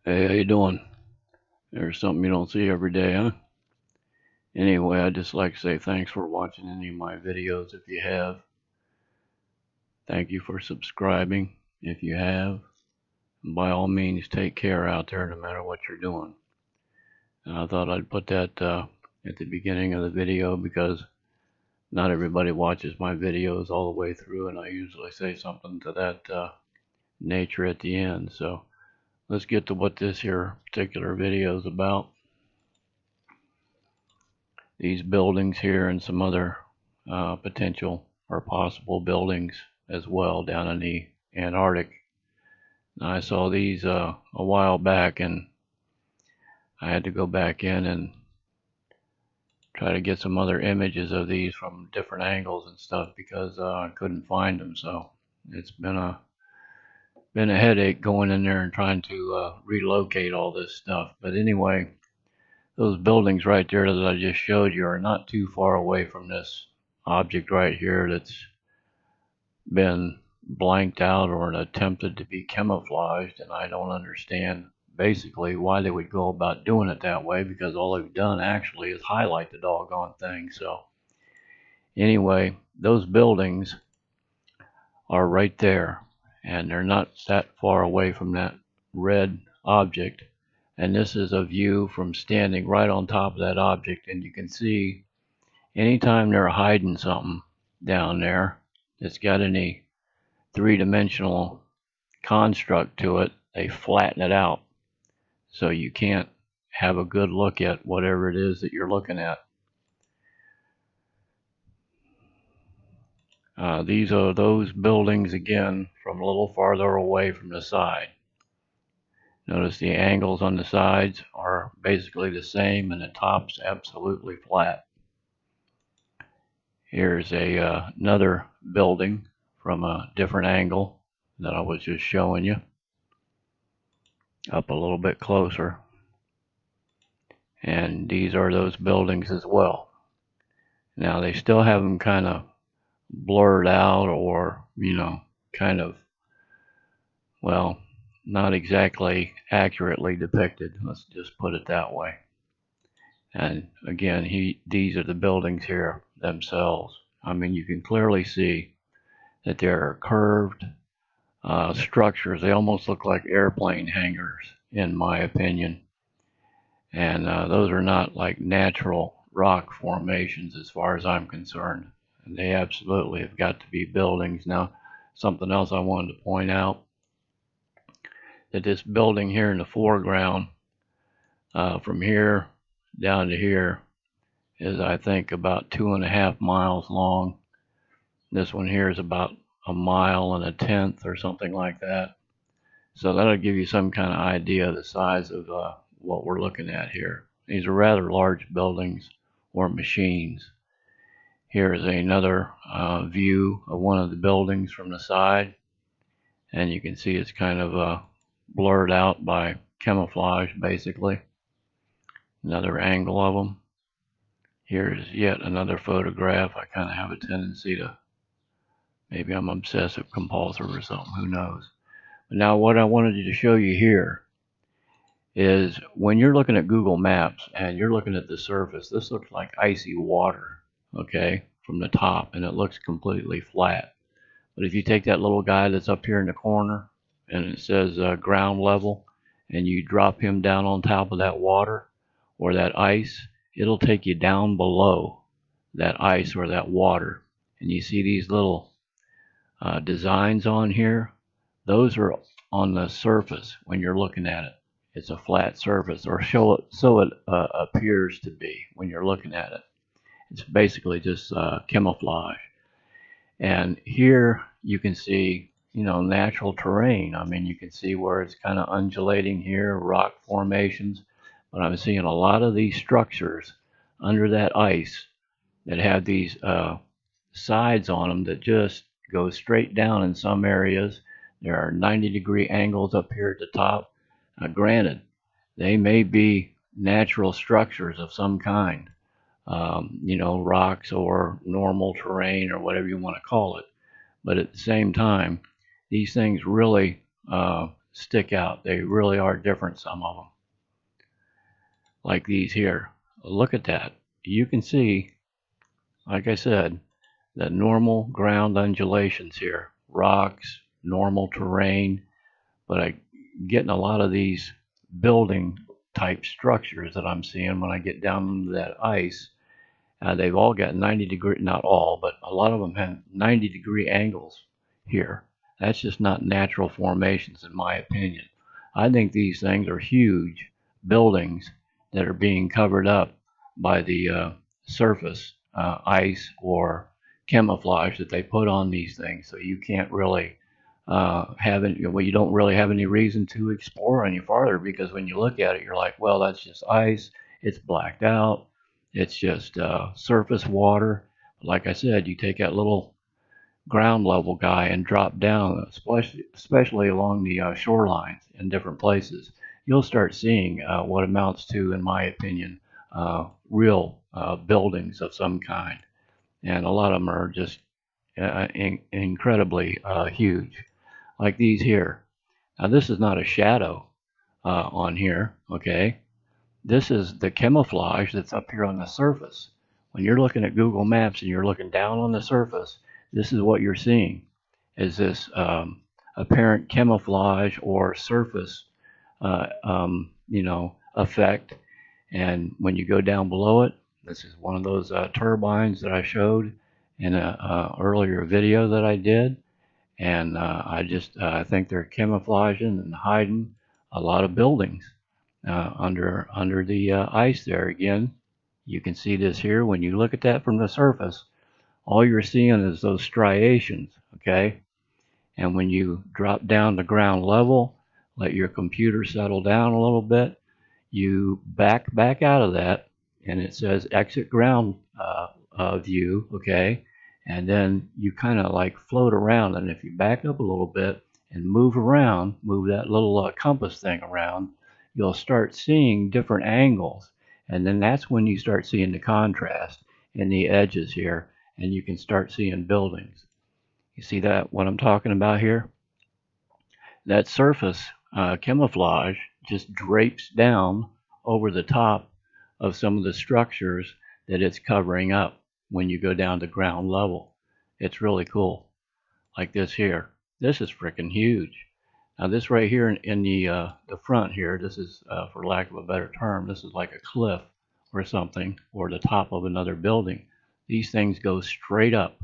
Hey, how you doing? There's something you don't see every day, huh? Anyway, I'd just like to say thanks for watching any of my videos if you have. Thank you for subscribing if you have. And by all means, take care out there no matter what you're doing. And I thought I'd put that at the beginning of the video because not everybody watches my videos all the way through, and I usually say something to that nature at the end. So let's get to what this here particular video is about. These buildings here and some other potential or possible buildings as well down in the Antarctic. Now, I saw these a while back, and I had to go back in and try to get some other images of these from different angles and stuff because I couldn't find them. So it's been a headache going in there and trying to relocate all this stuff. But anyway, those buildings right there that I just showed you are not too far away from this object right here that's been blanked out or attempted to be camouflaged, and I don't understand basically why they would go about doing it that way, because all they've done actually is highlight the doggone thing. So anyway, those buildings are right there, and they're not that far away from that red object. And this is a view from standing right on top of that object, and you can see anytime they're hiding something down there that's got any three-dimensional construct to it, they flatten it out so you can't have a good look at whatever it is that you're looking at. These are those buildings again from a little farther away from the side. Notice the angles on the sides are basically the same and the top's absolutely flat. Here's another building from a different angle that I was just showing you. Up a little bit closer. And these are those buildings as well. Now they still have them kind of blurred out, or kind of, well, not exactly accurately depicted, let's just put it that way. And again, these are the buildings here themselves. I mean, you can clearly see that they're curved structures. They almost look like airplane hangars, in my opinion. And those are not like natural rock formations as far as I'm concerned. They absolutely have got to be buildings. Now, something else I wanted to point out, that this building here in the foreground, from here down to here, is I think about 2.5 miles long. This one here is about 1.1 miles or something like that. So that'll give you some kind of idea of the size of what we're looking at here. These are rather large buildings or machines. Here is another view of one of the buildings from the side, and you can see it's kind of blurred out by camouflage, basically. Another angle of them. Here's yet another photograph. I kind of have a tendency to, maybe I'm obsessive compulsive or something, who knows. But now what I wanted to show you here is when you're looking at Google Maps and you're looking at the surface, this looks like icy water, okay, from the top, and it looks completely flat. But if you take that little guy that's up here in the corner and it says ground level, and you drop him down on top of that water or that ice, it'll take you down below that ice or that water. And you see these little designs on here, those are on the surface when you're looking at it. It's a flat surface, or so it appears to be when you're looking at it. It's basically just camouflage. And here you can see, natural terrain. I mean, you can see where it's kind of undulating here, rock formations. But I'm seeing a lot of these structures under that ice that have these sides on them that just go straight down in some areas. There are 90-degree angles up here at the top. Granted, they may be natural structures of some kind, rocks or normal terrain or whatever you want to call it. But at the same time, these things really stick out. They really are different, some of them. Like these here. Look at that. You can see, like I said, the normal ground undulations here. Rocks, normal terrain, but I'm getting a lot of these building type structures that I'm seeing when I get down into that ice. They've all got 90-degree, not all, but a lot of them have 90-degree angles here. That's just not natural formations, in my opinion. I think these things are huge buildings that are being covered up by the surface ice or camouflage that they put on these things, so you can't really have any, well, you don't really have any reason to explore any farther, because when you look at it, you're like, well, that's just ice. It's blacked out. It's just surface water. Like I said, you take that little ground level guy and drop down, especially along the shorelines in different places, you'll start seeing what amounts to, in my opinion, real buildings of some kind. And a lot of them are just incredibly huge, like these here. Now, this is not a shadow on here, okay? This is the camouflage that's up here on the surface. When you're looking at Google Maps and you're looking down on the surface, this is what you're seeing, is this apparent camouflage or surface, effect. And when you go down below it, this is one of those turbines that I showed in a earlier video that I did. And I think they're camouflaging and hiding a lot of buildings under the ice there. Again, you can see this here. When you look at that from the surface, all you're seeing is those striations, okay? And when you drop down to ground level, let your computer settle down a little bit, you back out of that, and it says exit ground view, okay? And then you kind of like float around, and if you back up a little bit and move around, move that little compass thing around, you'll start seeing different angles. And then that's when you start seeing the contrast in the edges here, and you can start seeing buildings. You see that, what I'm talking about here? That surface camouflage just drapes down over the top of some of the structures that it's covering up when you go down to ground level. It's really cool. Like this here. This is freaking huge. Now this right here in the front here, this is, for lack of a better term, this is like a cliff or something, or the top of another building. These things go straight up.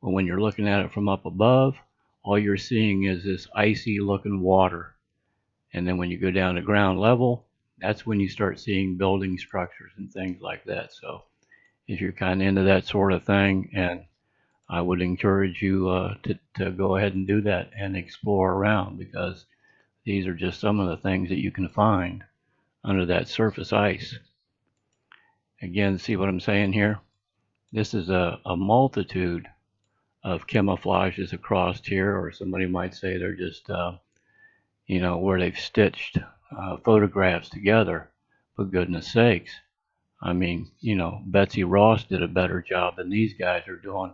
But when you're looking at it from up above, all you're seeing is this icy looking water. And then when you go down to ground level, that's when you start seeing building structures and things like that. So if you're kind of into that sort of thing, and I would encourage you to go ahead and do that and explore around, because these are just some of the things that you can find under that surface ice. Again, see what I'm saying here? This is a multitude of camouflages across here, or somebody might say they're just, where they've stitched photographs together. For goodness sakes. I mean, Betsy Ross did a better job than these guys are doing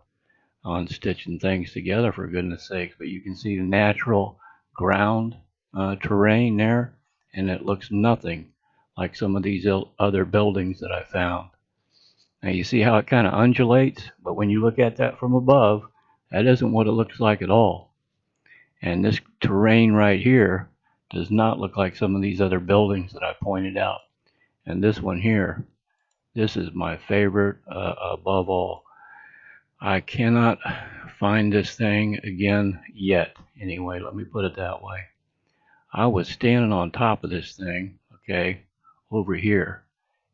on stitching things together, for goodness sakes. But you can see the natural ground terrain there, and it looks nothing like some of these other buildings that I found. Now you see how it kind of undulates, but when you look at that from above, that isn't what it looks like at all. And this terrain right here does not look like some of these other buildings that I pointed out. And this one here, this is my favorite above all. I cannot find this thing again yet. Anyway, let me put it that way. I was standing on top of this thing, okay, over here.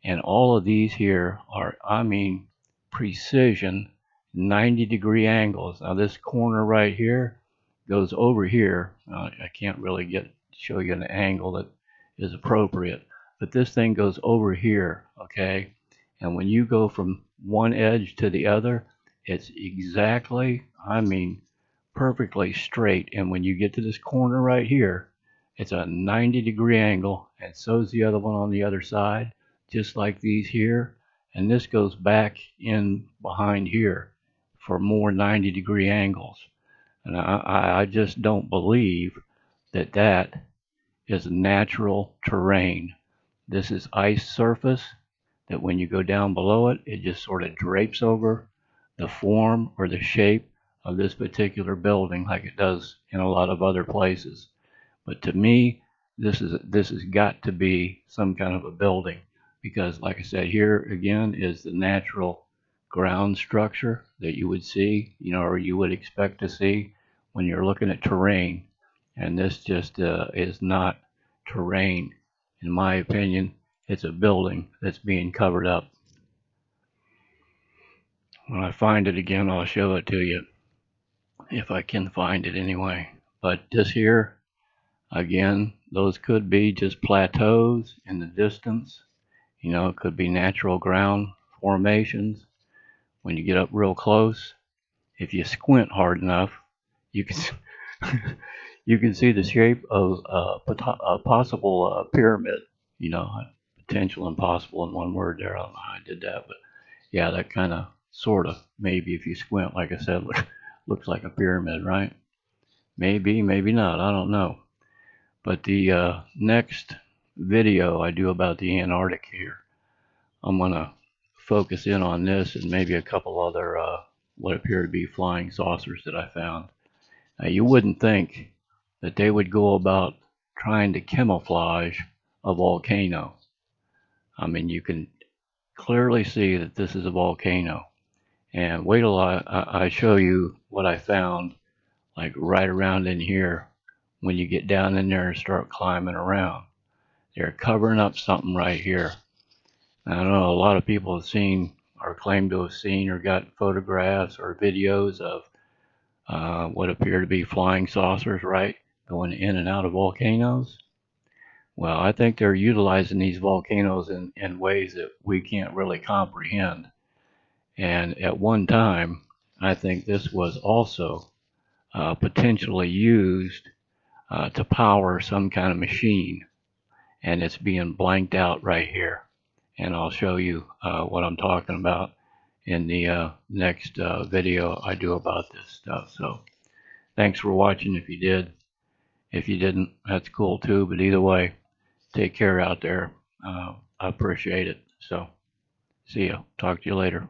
And all of these here are, I mean, precision 90-degree angles. Now this corner right here goes over here. I can't really show you an angle that is appropriate, but this thing goes over here, okay? And when you go from one edge to the other, it's exactly, I mean, perfectly straight. And when you get to this corner right here, it's a 90-degree angle, and so is the other one on the other side, just like these here. And this goes back in behind here for more 90-degree angles. And I just don't believe that is natural terrain. This is ice surface that when you go down below it, it just sort of drapes over the form or the shape of this particular building like it does in a lot of other places. But to me, this has got to be some kind of a building because, like I said, here again is the natural ground structure that you would see, or you would expect to see when you're looking at terrain. And this just is not terrain. In my opinion, it's a building that's being covered up. When I find it again, I'll show it to you if I can find it anyway. But this here, again, those could be just plateaus in the distance. It could be natural ground formations. When you get up real close, if you squint hard enough, you can you can see the shape of a possible pyramid. Potential impossible in one word there. I don't know how I did that, but yeah, that kind of, sort of, maybe if you squint, like I said, looks like a pyramid, right? Maybe, maybe not. I don't know. But the next video I do about the Antarctic here, I'm going to focus in on this and maybe a couple other what appear to be flying saucers that I found. Now, you wouldn't think that they would go about trying to camouflage a volcano. I mean, you can clearly see that this is a volcano. And wait till I show you what I found, like right around in here when you get down in there and start climbing around. They're covering up something right here. I know a lot of people have seen or claim to have seen or got photographs or videos of what appear to be flying saucers, right? Going in and out of volcanoes. Well, I think they're utilizing these volcanoes in ways that we can't really comprehend. And at one time, I think this was also potentially used to power some kind of machine. And it's being blanked out right here. And I'll show you what I'm talking about in the next video I do about this stuff. So thanks for watching if you did. If you didn't, that's cool too. But either way, take care out there. I appreciate it. So see ya. Talk to you later.